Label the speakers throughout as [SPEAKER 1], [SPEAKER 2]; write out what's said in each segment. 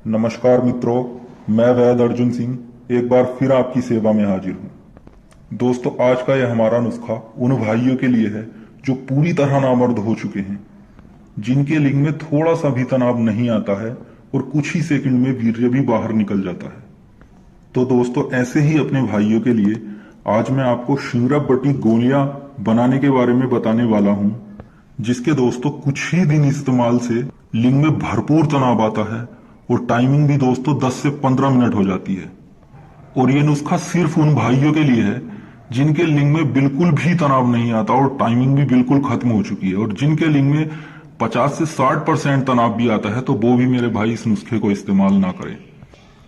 [SPEAKER 1] नमस्कार मित्रों, मैं वैद अर्जुन सिंह एक बार फिर आपकी सेवा में हाजिर हूं। दोस्तों, आज का यह हमारा नुस्खा उन भाइयों के लिए है जो पूरी तरह नामर्द हो चुके हैं, जिनके लिंग में थोड़ा सा भी तनाव नहीं आता है और कुछ ही सेकंड में वीर्य भी बाहर निकल जाता है। तो दोस्तों, ऐसे ही अपने भाइयों के लिए आज मैं आपको शिंगरफ बटी गोलियां बनाने के बारे में बताने वाला हूं, जिसके दोस्तों कुछ ही दिन इस्तेमाल से लिंग में भरपूर तनाव आता है और टाइमिंग भी दोस्तों 10 से 15 मिनट हो जाती है। और ये नुस्खा सिर्फ उन भाइयों के लिए है जिनके लिंग में बिल्कुल भी तनाव नहीं आता और टाइमिंग भी बिल्कुल खत्म हो चुकी है, और जिनके लिंग में 50 से 60% तनाव भी आता है तो वो भी मेरे भाई इस नुस्खे को इस्तेमाल ना करें,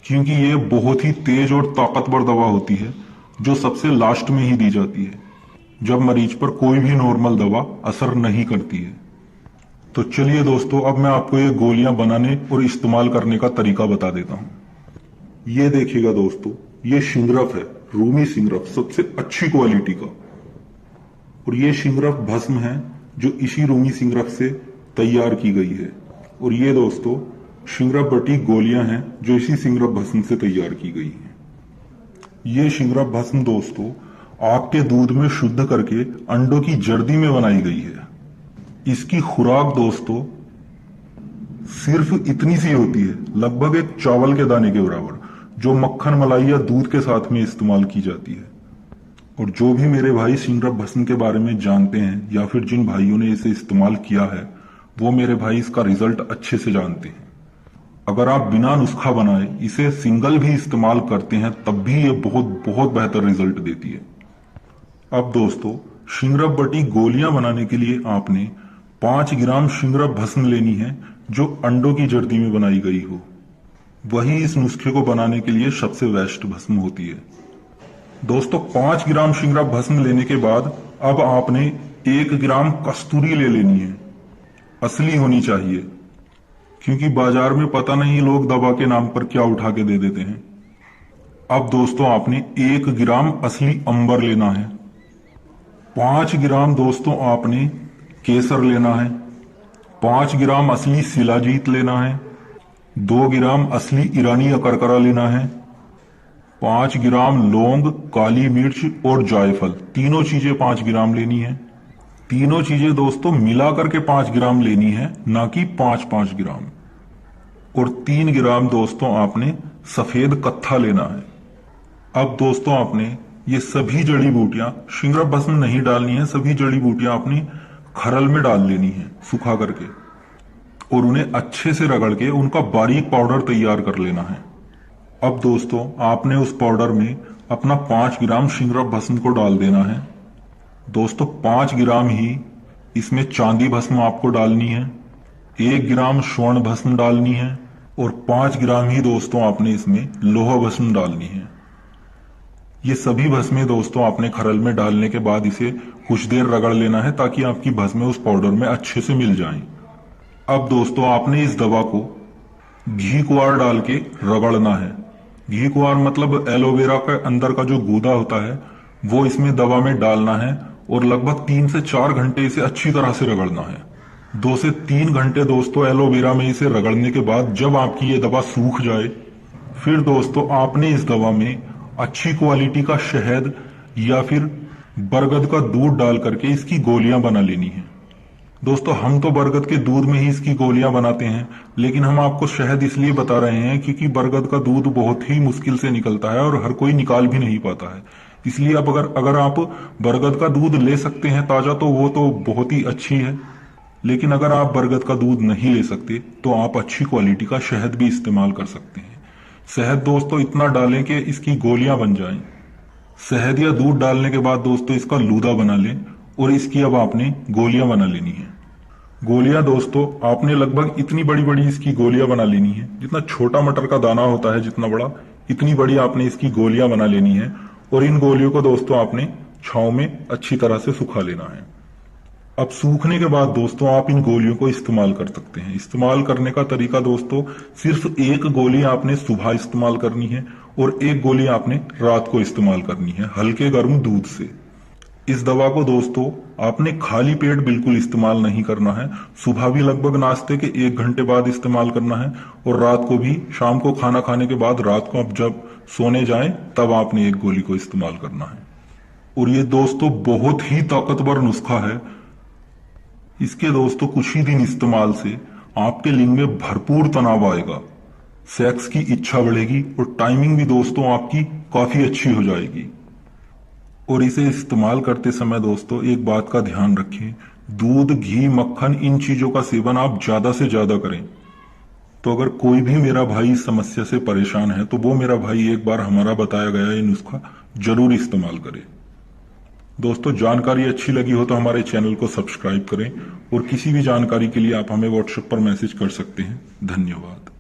[SPEAKER 1] क्योंकि ये बहुत ही तेज और ताकतवर दवा होती है जो सबसे लास्ट में ही दी जाती है, जब मरीज पर कोई भी नॉर्मल दवा असर नहीं करती है। तो चलिए दोस्तों, अब मैं आपको ये गोलियां बनाने और इस्तेमाल करने का तरीका बता देता हूं। ये देखिएगा दोस्तों, ये शिंगरफ है, रूमी शिंगरफ, सबसे अच्छी क्वालिटी का। और ये शिंगरफ भस्म है जो इसी रूमी शिंगरफ से तैयार की गई है। और ये दोस्तों शिंगरफ बटी गोलियां हैं जो इसी शिंगरफ भस्म से तैयार की गई है। ये शिंगरफ भस्म दोस्तों आग के दूध में शुद्ध करके अंडों की जर्दी में बनाई गई है। इसकी खुराक दोस्तों सिर्फ इतनी सी होती है, लगभग एक चावल के दाने के बराबर, जो मक्खन मलाई या दूध के साथ में इस्तेमाल की जाती है। और जो भी मेरे भाई शिंगरफ भस्म के बारे में जानते हैं या फिर जिन भाइयों ने इसे इस्तेमाल किया है, वो मेरे भाई इसका रिजल्ट अच्छे से जानते हैं। अगर आप बिना नुस्खा बनाए इसे सिंगल भी इस्तेमाल करते हैं तब भी ये बहुत बहुत बेहतर रिजल्ट देती है। अब दोस्तों, शिंगरफ बटी गोलियां बनाने के लिए आपने 5 ग्राम शिंगरफ भस्म लेनी है जो अंडों की जर्दी में बनाई गई हो। वही इस नुस्खे को बनाने के लिए सबसे बेस्ट भस्म होती है। दोस्तों, 5 ग्राम शिंगरफ भस्म लेने के बाद अब आपने 1 ग्राम कस्तूरी ले लेनी है। असली होनी चाहिए, क्योंकि बाजार में पता नहीं लोग दवा के नाम पर क्या उठा के दे देते हैं। अब दोस्तों आपने 1 ग्राम असली अंबर लेना है। 5 ग्राम दोस्तों आपने केसर लेना है। 5 ग्राम असली शिलाजीत लेना है। 2 ग्राम असली ईरानी अकरकरा लेना है। 5 ग्राम लौंग, काली मिर्च और जायफल, तीनों चीजें 5 ग्राम लेनी है। तीनों चीजें दोस्तों मिलाकर के 5 ग्राम लेनी है, ना कि 5-5 ग्राम। और 3 ग्राम दोस्तों आपने सफेद कत्था लेना है। अब दोस्तों आपने ये सभी जड़ी बूटियां, शिंगरफ भस्म नहीं डालनी है, सभी जड़ी बूटियां आपनी खरल में डाल लेनी है सुखा करके, और उन्हें अच्छे से रगड़ के उनका बारीक पाउडर तैयार कर लेना है। अब दोस्तों आपने उस पाउडर में अपना 5 ग्राम शिंगरफ भस्म को डाल देना है। दोस्तों 5 ग्राम ही इसमें चांदी भस्म आपको डालनी है, 1 ग्राम स्वर्ण भस्म डालनी है, और 5 ग्राम ही दोस्तों आपने इसमें लोहा भस्म डालनी है। ये सभी भस्में दोस्तों आपने खरल में डालने के बाद इसे कुछ देर रगड़ लेना है ताकि आपकी भस्में उस पाउडर में अच्छे से मिल जाएं। अब दोस्तों आपने इस दवा को घी कुआर डाल के रगड़ना है। घी कुआर मतलब एलोवेरा के अंदर का जो गूदा होता है वो इसमें दवा में डालना है, और लगभग 3 से 4 घंटे इसे अच्छी तरह से रगड़ना है। 2 से 3 घंटे दोस्तों एलोवेरा में इसे रगड़ने के बाद जब आपकी ये दवा सूख जाए, फिर दोस्तों आपने इस दवा में अच्छी क्वालिटी का शहद या फिर बरगद का दूध डाल करके इसकी गोलियां बना लेनी है। दोस्तों हम तो बरगद के दूध में ही इसकी गोलियां बनाते हैं, लेकिन हम आपको शहद इसलिए बता रहे हैं क्योंकि बरगद का दूध बहुत ही मुश्किल से निकलता है और हर कोई निकाल भी नहीं पाता है। इसलिए अब अगर आप बरगद का दूध ले सकते हैं ताजा तो वो तो बहुत ही अच्छी है, लेकिन अगर आप बरगद का दूध नहीं ले सकते तो आप अच्छी क्वालिटी का शहद भी इस्तेमाल कर सकते हैं। शहद दोस्तों इतना डालें कि इसकी गोलियां बन जाएं। शहद या दूध डालने के बाद दोस्तों इसका लूदा बना लें और इसकी अब आपने गोलियां बना लेनी है। गोलियां दोस्तों आपने लगभग इतनी बड़ी बड़ी इसकी गोलियां बना लेनी है, जितना छोटा मटर का दाना होता है जितना बड़ा, इतनी बड़ी आपने इसकी गोलियां बना लेनी है। और इन गोलियों को दोस्तों आपने छांव में अच्छी तरह से सुखा लेना है। अब सूखने के बाद दोस्तों आप इन गोलियों को इस्तेमाल कर सकते हैं। इस्तेमाल करने का तरीका दोस्तों, सिर्फ 1 गोली आपने सुबह इस्तेमाल करनी है और 1 गोली आपने रात को इस्तेमाल करनी है हल्के गर्म दूध से। इस दवा को दोस्तों आपने खाली पेट बिल्कुल इस्तेमाल नहीं करना है। सुबह भी लगभग नाश्ते के 1 घंटे बाद इस्तेमाल करना है, और रात को भी, शाम को खाना खाने के बाद रात को आप जब सोने जाएं तब आपने एक गोली को इस्तेमाल करना है। और ये दोस्तों बहुत ही ताकतवर नुस्खा है। इसके दोस्तों कुछ ही दिन इस्तेमाल से आपके लिंग में भरपूर तनाव आएगा, सेक्स की इच्छा बढ़ेगी और टाइमिंग भी दोस्तों आपकी काफी अच्छी हो जाएगी। और इसे इस्तेमाल करते समय दोस्तों एक बात का ध्यान रखें, दूध, घी, मक्खन, इन चीजों का सेवन आप ज्यादा से ज्यादा करें। तो अगर कोई भी मेरा भाई इस समस्या से परेशान है तो वो मेरा भाई एक बार हमारा बताया गया ये नुस्खा जरूर इस्तेमाल करे। दोस्तों जानकारी अच्छी लगी हो तो हमारे चैनल को सब्सक्राइब करें, और किसी भी जानकारी के लिए आप हमें व्हाट्सएप पर मैसेज कर सकते हैं। धन्यवाद।